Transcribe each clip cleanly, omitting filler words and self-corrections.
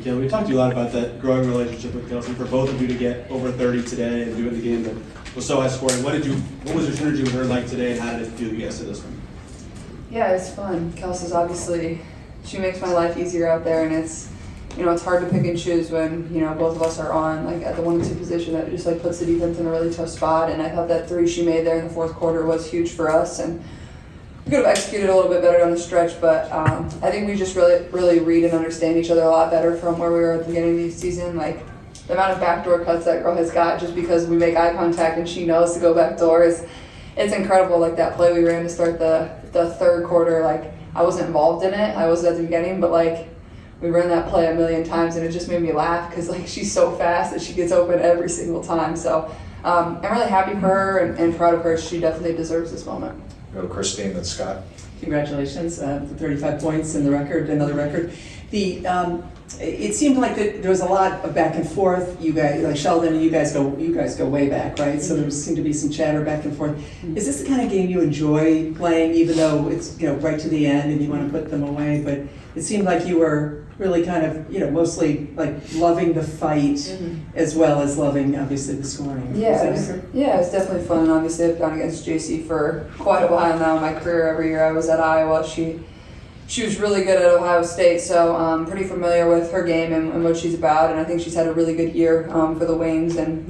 Yeah, we talked to you a lot about that growing relationship with Kelsey. For both of you to get over 30 today and do it in the game that was so high scoring, what was your synergy with her like today, and how did it feel you guys to this one? Yeah, it's fun. Kelsey's obviously, she makes my life easier out there, and it's, it's hard to pick and choose when, both of us are on, like, at the 1 and 2 position. That just, like, puts the defense in a really tough spot, and I thought that 3 she made there in the fourth quarter was huge for us, and we could have executed a little bit better on the stretch, but I think we just really read and understand each other a lot better from where we were at the beginning of the season. Like, the amount of backdoor cuts that girl has got just because we make eye contact and she knows to go backdoor it's incredible. Like, that play we ran to start the third quarter, like, I wasn't involved in it. I was at the beginning, but, like, we ran that play a million times, and it just made me laugh because, like, she's so fast that she gets open every single time. So I'm really happy for her and proud of her. She definitely deserves this moment. Go to Christine and Scott. Congratulations for 35 points and another record. It seemed like there was a lot of back and forth. You guys, like Sheldon, you guys go way back, right? So there seemed to be some chatter back and forth. Is this the kind of game you enjoy playing, even though it's right to the end and you want to put them away? But it seemed like you were really kind of mostly like loving the fight as well as loving obviously the scoring. Yeah, it's definitely fun. Obviously, I've gone against JC for quite a while now in my career. Every year I was at Iowa, she was really good at Ohio State, so I'm pretty familiar with her game and what she's about, and I think she's had a really good year for the Wings, and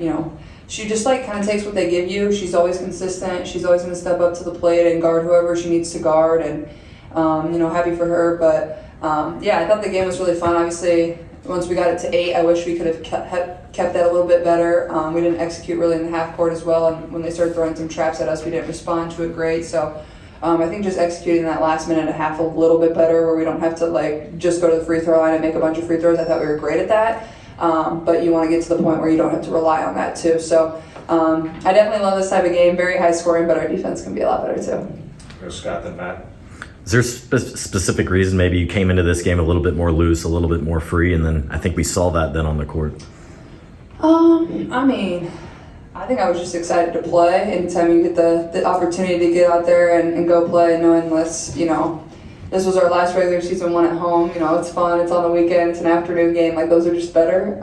she just like kind of takes what they give you. She's always consistent. She's always going to step up to the plate and guard whoever she needs to guard, and happy for her. But I thought the game was really fun. Obviously, once we got it to 8, I wish we could have kept that a little bit better. We didn't execute really in the half court as well, and when they started throwing some traps at us, we didn't respond to it great. So I think just executing that last minute and a half a little bit better, where we don't have to like just go to the free throw line and make a bunch of free throws. I thought we were great at that, but you want to get to the point where you don't have to rely on that too. So I definitely love this type of game. Very high scoring, but our defense can be a lot better too. Go Scott then Matt. Is there a specific reason maybe you came into this game a little bit more loose, a little bit more free, and then I think we saw that then on the court? I think I was just excited to play. Anytime you get the opportunity to get out there and go play, knowing this, this was our last regular season one at home. It's fun. It's on the weekend. It's an afternoon game. Like, those are just better.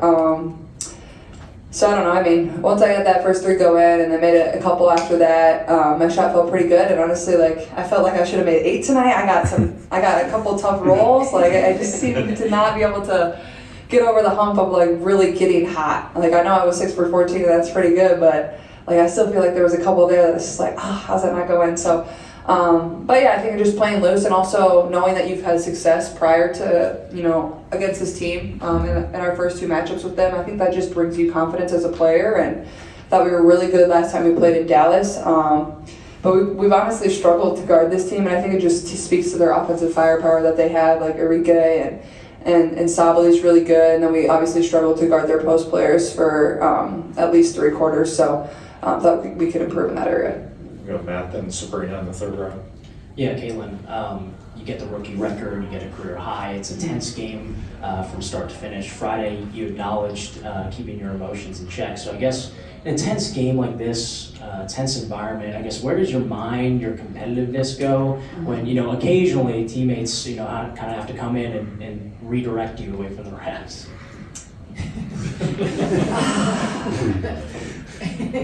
So I don't know. Once I got that first 3 go in and then made a couple after that, my shot felt pretty good. And honestly, like, I felt like I should have made 8 tonight. I got a couple tough rolls. Like, I just seemed to not be able to get over the hump of like really getting hot. Like, I know I was 6 for 14 and that's pretty good, but like I still feel like there was a couple there that's just like, how's that not go in? So, but yeah, I think just playing loose and also knowing that you've had success prior to, against this team in our first 2 matchups with them. I think that just brings you confidence as a player, and I thought we were really good last time we played in Dallas. But we've honestly struggled to guard this team, and I think it just speaks to their offensive firepower that they have, like Arike and Sabally is really good, and then we obviously struggled to guard their post players for at least 3 quarters, so thought we could improve in that area. We go Matt then Sabrina in the third round. Yeah, Caitlin, you get the rookie record, you get a career high. It's a tense game from start to finish. Friday, you acknowledged keeping your emotions in check. So I guess in a tense game like this, tense environment, I guess where does your mind, your competitiveness go when, occasionally teammates, kind of have to come in and redirect you away from the refs?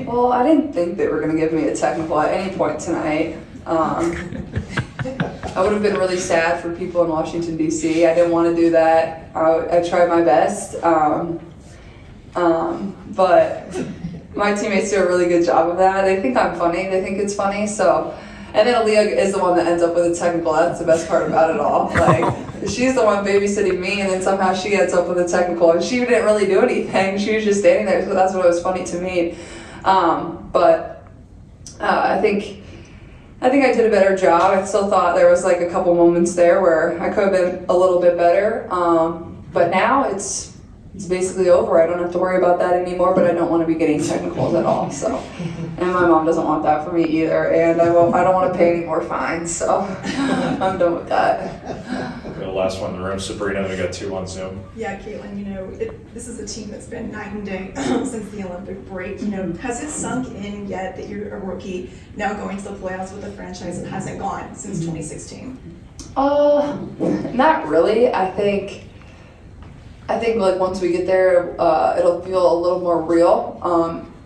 Well, I didn't think they were going to give me a technical at any point tonight. I would have been really sad for people in Washington, D.C. I didn't want to do that. I tried my best. But my teammates do a really good job of that. They think I'm funny. They think it's funny. So, and then Aliyah is the one that ends up with a technical. That's the best part about it all. Like, she's the one babysitting me, and then somehow she ends up with a technical, and she didn't really do anything. She was just standing there, so that's what was funny to me. I think I did a better job. I still thought there was like a couple moments there where I could have been a little bit better. But now it's basically over. I don't have to worry about that anymore, but I don't want to be getting technicals at all. So, and my mom doesn't want that for me either, and I don't want to pay any more fines. So I'm done with that. Okay, the last one in the room, Sabrina. We got 2 on Zoom. Yeah, Caitlin, this is a team that's been night and day since the Olympic break. Has it sunk in yet that you're a rookie now going to the playoffs with a franchise that hasn't gone since 2016? Not really. I think I think like once we get there, it'll feel a little more real.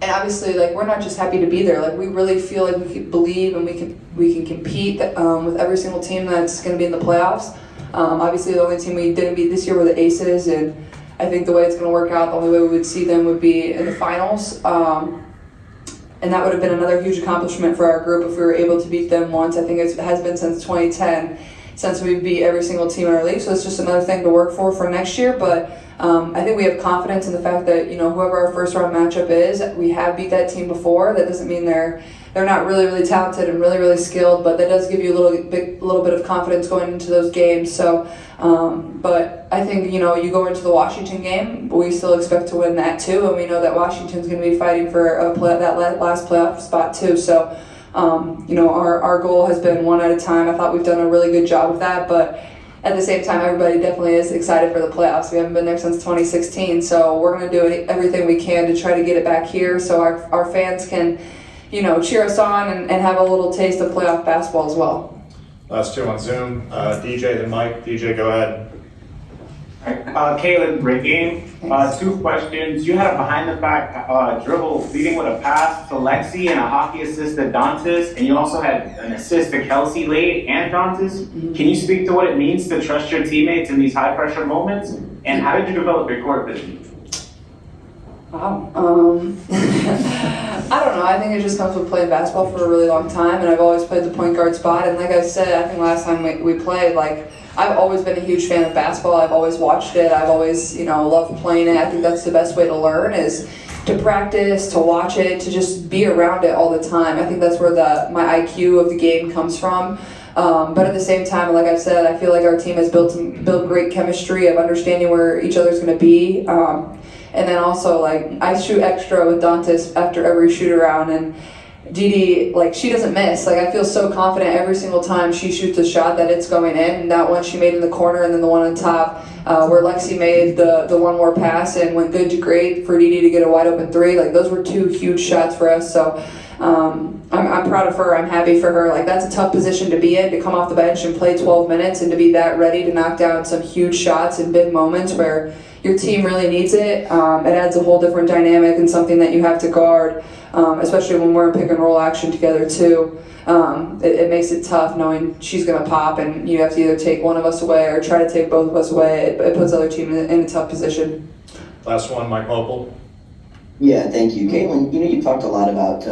And obviously, like we're not just happy to be there. Like we really feel like we can believe and we can compete with every single team that's going to be in the playoffs. Obviously, the only team we didn't beat this year were the Aces, and I think the way it's going to work out, the only way we would see them would be in the finals. And that would have been another huge accomplishment for our group if we were able to beat them once. I think it has been since 2010, since we beat every single team in our league. So it's just another thing to work for next year. But I think we have confidence in the fact that, you know, whoever our first round matchup is, we have beat that team before. That doesn't mean they're not really talented and really skilled, but that does give you a little bit of confidence going into those games. So, but I think, you know, you go into the Washington game, we still expect to win that too, and we know that Washington's going to be fighting for that last playoff spot too. So, you know, our goal has been one at a time. I thought we've done a really good job of that, but at the same time, everybody definitely is excited for the playoffs. We haven't been there since 2016, so we're going to do everything we can to try to get it back here so our fans can, you know, cheer us on and have a little taste of playoff basketball as well. Last two on Zoom. DJ, then Mike. DJ, go ahead. Caleb, great game. Two questions. You had a behind-the-back dribble leading with a pass to Lexi and a hockey assist to Dantas, and you also had an assist to Kelsey late and Dantas. Can you speak to what it means to trust your teammates in these high-pressure moments? And how did you develop your court vision? Wow. I don't know. I think it just comes with playing basketball for a really long time, and I've always played the point guard spot. And like I said, I think last time we played, like, I've always been a huge fan of basketball. I've always watched it. I've always, you know, loved playing it. I think that's the best way to learn is to practice, to watch it, to just be around it all the time. I think that's where my IQ of the game comes from. But at the same time, like I've said, I feel like our team has built great chemistry of understanding where each other's going to be. And then also, like, I shoot extra with Dantas after every shoot around, and Didi, like, she doesn't miss. Like, I feel so confident every single time she shoots a shot that it's going in. And that one she made in the corner, and then the one on top where Lexi made the one more pass and went good to great for Didi to get a wide open three. Like, those were two huge shots for us. So I'm proud of her. I'm happy for her. Like, that's a tough position to be in, to come off the bench and play 12 minutes and to be that ready to knock down some huge shots in big moments where your team really needs it. It adds a whole different dynamic and something that you have to guard, especially when we're in pick and roll action together too. It makes it tough knowing she's going to pop and you have to either take one of us away or try to take both of us away. It puts other team in a tough position. Last one, Mike Mopel. Yeah, thank you. Caitlin, you know, you talked a lot about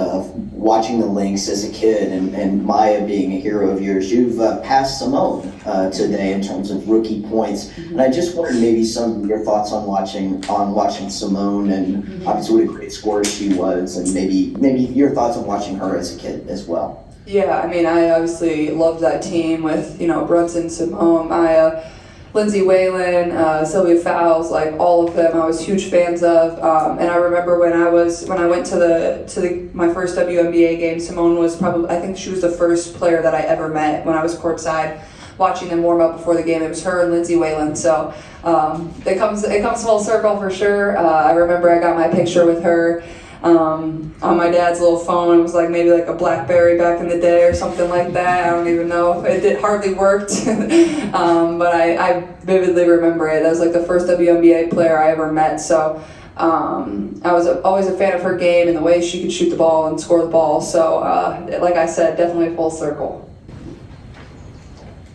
watching the Lynx as a kid and Maya being a hero of yours. You've passed Seimone today in terms of rookie points. And I just wondered maybe some of your thoughts on watching Seimone and obviously what a great scorer she was, and maybe your thoughts on watching her as a kid as well. Yeah, I mean, I obviously loved that team with, you know, Brunson, Seimone, Maya, Lindsay Whalen, Sylvia Fowles, like all of them I was huge fans of. And I remember when I went to my first WNBA game, Seimone was probably, I think she was the first player that I ever met when I was courtside watching them warm up before the game. It was her and Lindsay Whalen. So it comes full circle for sure. I remember I got my picture with her on my dad's little phone. It was like maybe like a BlackBerry back in the day or something like that. I don't even know. It hardly worked. But I vividly remember it. That was like the first WNBA player I ever met. So I was always a fan of her game and the way she could shoot the ball and score the ball. So like I said, definitely full circle.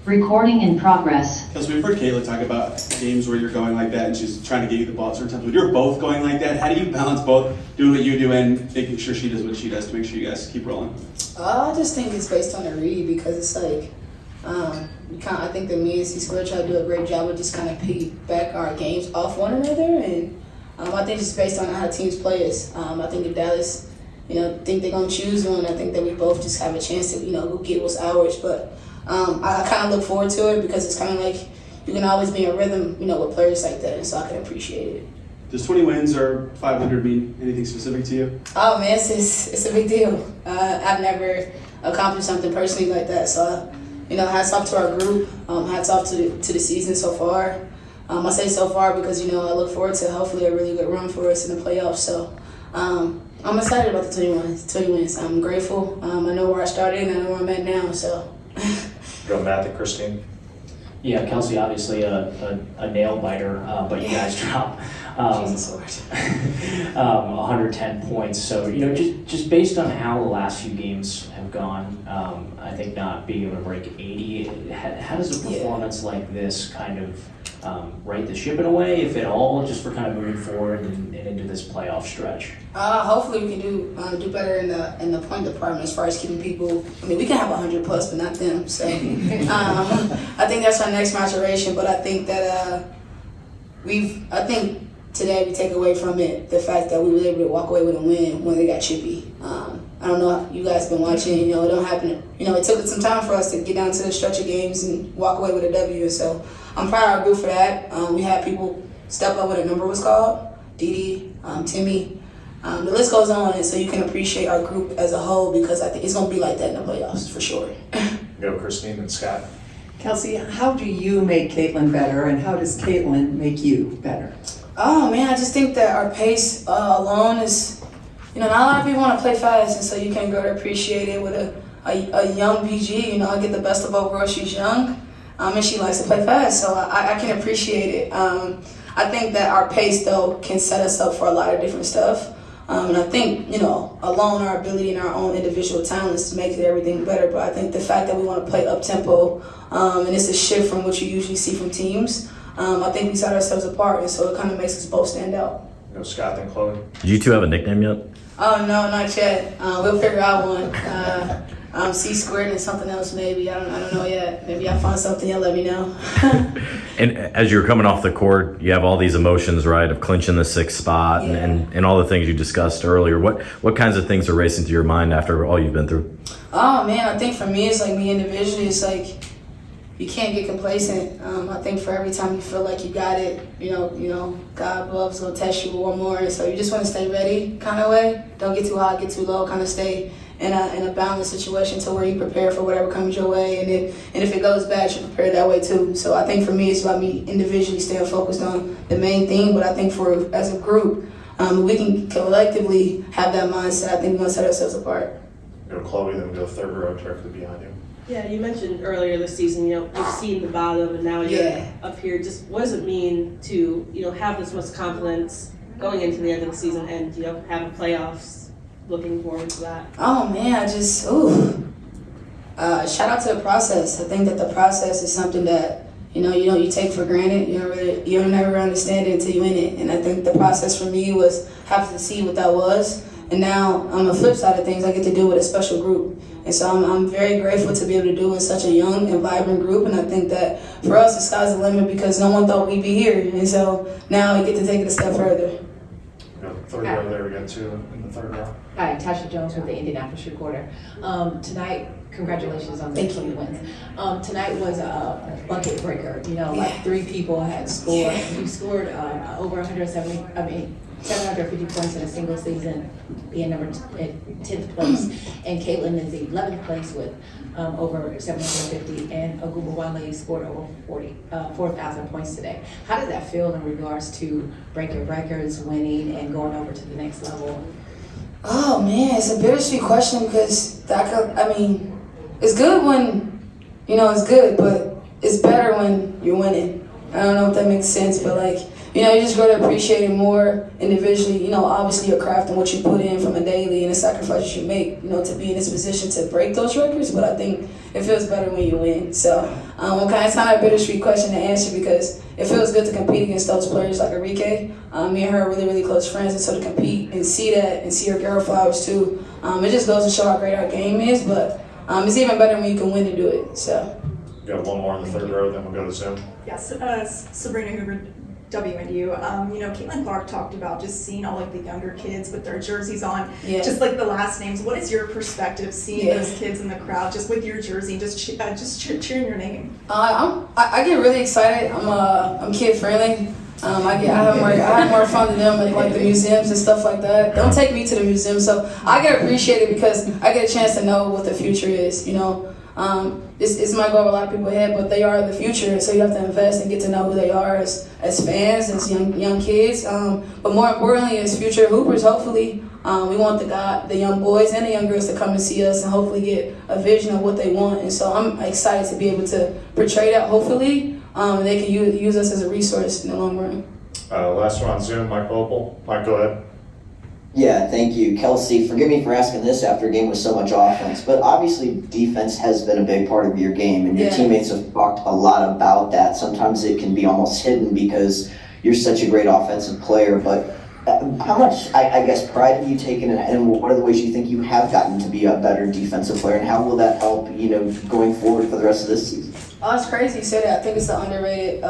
Recording in progress. Because we've heard Kayla talk about games where you're going like that and she's trying to get you the ball at certain times. When you're both going like that, how do you balance both doing what you do and making sure she does what she does to make sure you guys keep rolling? I just think it's based on the read because it's like, I think that me and C-Square try to do a great job of just kind of piggyback our games off one another. And I think it's based on how teams play us. I think if Dallas, think they're going to choose one, I think that we both just have a chance to, go get what's ours. But I kind of look forward to it because it's kind of like you can always be in rhythm, with players like that, and so I can appreciate it. Does 20 wins or 500 mean anything specific to you? Oh man, it's a big deal. I've never accomplished something personally like that, so hats off to our group. Hats off to the season so far. I say so far because I look forward to hopefully a really good run for us in the playoffs. So I'm excited about the 20 wins. I'm grateful. I know where I started and I know where I'm at now. So. Go Matt and Christine. Yeah, Kelsey, obviously a nail biter, but you guys drop 110 points. So, just based on how the last few games have gone, I think not being able to break 80, how does a performance like this kind of right the ship in a way, if at all, just for kind of moving forward and into this playoff stretch? Hopefully we can do better in the point department as far as keeping people. I mean, we can have 100 plus, but not them. So I think that's our next maturation. But I think that I think today we take away from it the fact that we were able to walk away with a win when they got chippy. I don't know if you guys been watching. It don't happen. It took some time for us to get down to the stretch of games and walk away with a W. And so I'm proud of our group for that. We had people step up when a number was called. Didi, Timmy. The list goes on, and so you can appreciate our group as a whole because I think it's going to be like that in the playoffs for sure. Go Christine and Scott. Kelsey, how do you make Caitlin better, and how does Caitlin make you better? Oh man, I just think that our pace alone is, not a lot of people want to play fast, and so you can grow to appreciate it with a young PG. I get the best of both worlds. She's young, and she likes to play fast, so I can appreciate it. I think that our pace though can set us up for a lot of different stuff. And I think, alone our ability and our own individual talents to make everything better. But I think the fact that we want to play up tempo, and it's a shift from what you usually see from teams, I think we set ourselves apart, and so it kind of makes us both stand out. Go Scott and Chloe. Did you two have a nickname yet? Oh no, not yet. We'll figure out one. C squared and something else maybe. I don't know yet. Maybe I'll find something. You'll let me know. And as you're coming off the court, you have all these emotions, right, of clinching the 6th spot and all the things you discussed earlier. What kinds of things are racing through your mind after all you've been through? Oh man, I think for me, it's like me individually. It's like you can't get complacent. I think for every time you feel like you got it, God love's gonna test you one more. And so you just want to stay ready, kind of way. Don't get too high, get too low. Kind of stay in a balanced situation to where you prepare for whatever comes your way, and if it goes bad, you prepare that way too. So I think for me, it's about me individually staying focused on the main thing. But I think as a group, we can collectively have that mindset. I think we're gonna set ourselves apart. Go Chloe, then we go third row directly behind you. Yeah, you mentioned earlier this season, you've seen the bottom, and now you're up here. Just what does it mean to have this much confidence going into the end of the season and have a playoffs? Looking forward to that. Oh man, shout out to the process. I think that the process is something that you take for granted. You don't never understand it until you're in it. And I think the process for me was having to see what that was. And now on the flip side of things, I get to do it with a special group. And so I'm very grateful to be able to do it with such a young and vibrant group. And I think that for us, the sky's the limit because no one thought we'd be here. And so now we get to take it a step further. Third row there, we got two in the third row. Hi, Tasha Jones with the Indianapolis Recorder. Tonight, congratulations on the 20 wins. Tonight was a bucket breaker. Like 3 people had scored. You scored over 750 points in a single season, being number 10th place. And Caitlin is 11th place with over 750, and Ogunbowale scored over 4,000 points today. How does that feel in regards to breaking records, winning, and going over to the next level? Oh man, it's a bittersweet question because it's good when it's good, but it's better when you're winning. I don't know if that makes sense, but you just grow to appreciate it more individually. Obviously your craft and what you put in from a daily and the sacrifices you make, to be in this position to break those records. But I think it feels better when you win. So it's kind of a bittersweet question to answer because it feels good to compete against those players like Arike. Me and her are really, really close friends, and so to compete and see that and see her girl flowers too, it just goes to show how great our game is. But it's even better when you can win and do it. So. We got one more in the third row, then we'll go to Zoom. Yes, Sabrina Hoover, WNU. Caitlin Clark talked about just seeing all the younger kids with their jerseys on, just the last names. What is your perspective seeing those kids in the crowd, just with your jersey, just cheering your name? I get really excited. I'm kid friendly. I have more fun than them at the museums and stuff like that. Don't take me to the museum, so I get appreciated because I get a chance to know what the future is. It's my goal. A lot of people ahead, but they are the future, so you have to invest and get to know who they are as fans, as young kids. But more importantly, as future hoopers. Hopefully, we want the young boys and the young girls to come and see us and hopefully get a vision of what they want. And so I'm excited to be able to portray that. Hopefully, They can use us as a resource in the long run. Last one on Zoom, Mike Opal. Mike, go ahead. Yeah, thank you. Kelsey, forgive me for asking this after a game with so much offense, but obviously defense has been a big part of your game, and your teammates have talked a lot about that. Sometimes it can be almost hidden because you're such a great offensive player, but how much, I guess, pride have you taken, and what are the ways you think you have gotten to be a better defensive player, and how will that help, going forward for the rest of this season? Oh, it's crazy you say that. I think it's an underrated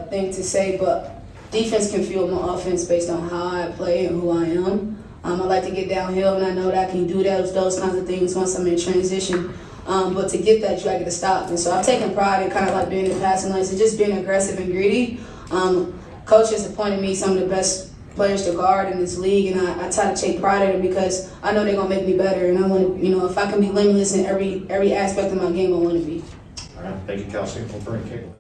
thing to say, but defense can fuel my offense based on how I play and who I am. I like to get downhill, and I know that I can do those kinds of things once I'm in transition. But to get that, you gotta get to stop. And so I've taken pride in kind of like being in passing lanes and just being aggressive and greedy. Coach has appointed me some of the best players to guard in this league, and I try to take pride in it because I know they're gonna make me better. And I want to, if I can be limitless in every aspect of my game, I want to be. All right, thank you, Kelsey. We'll bring Caitlin.